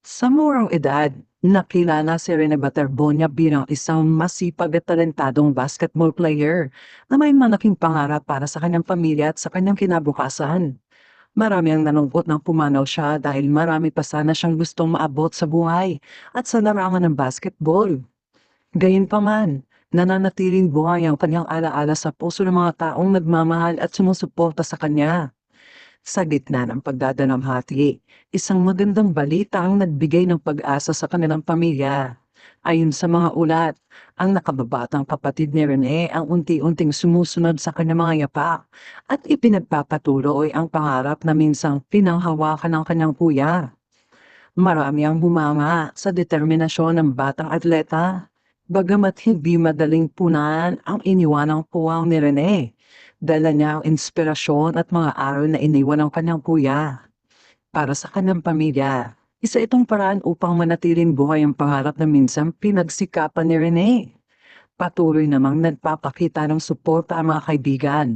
Sa murang edad, nakilala si Rene Baterbonia bilang isang masipag at talentadong basketball player na may malaking pangarap para sa kanyang pamilya at sa kanyang kinabukasan. Marami ang nalungkot nang pumanaw siya dahil marami pa sana siyang gustong maabot sa buhay at sa larangan ng basketball. Gayunpaman, nananatiling buhay ang kanyang alaala sa puso ng mga taong nagmamahal at sumusuporta sa kanya. Sa gitna ng pagdadalamhati, isang magandang balita ang nagbigay ng pag-asa sa kanilang pamilya. Ayon sa mga ulat, ang nakababatang kapatid ni Rene ang unti-unting sumusunod sa kanyang mga yapak at ipinagpapatuloy ang pangarap na minsang pinanghawakan ng kanyang kuya. Marami ang humanga sa determinasyon ng batang atleta. Bagamat hindi madaling punan ang iniwanang puwang ni Rene, dala niya ang inspirasyon at mga aral na iniwan ng kanyang kuya. Para sa kanyang pamilya, isa itong paraan upang manatiling buhay ang pangarap na minsan pinagsikapan ni Rene. Patuloy namang nagpapakita ng suporta ang mga kaibigan,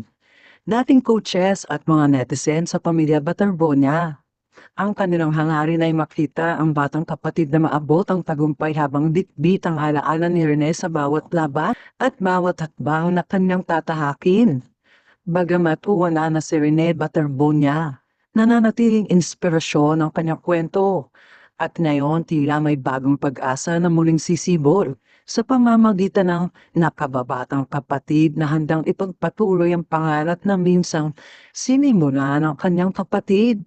dating coaches at mga netizen sa pamilya Baterbonia. Ang kanilang hangarin ay makita ang batang kapatid na maabot ang tagumpay habang bitbit ang alaala ni Rene sa bawat laban at bawat hakbang na kanyang tatahakin. Bagamat wala na si Rene Baterbonia, nananatiling inspirasyon ang kanyang kwento. At ngayon tila may bagong pag-asa na muling sisibol sa pamamagitan ng nakababatang kapatid na handang ipagpatuloy ang pangarap na minsang sinimulan ng kanyang kapatid.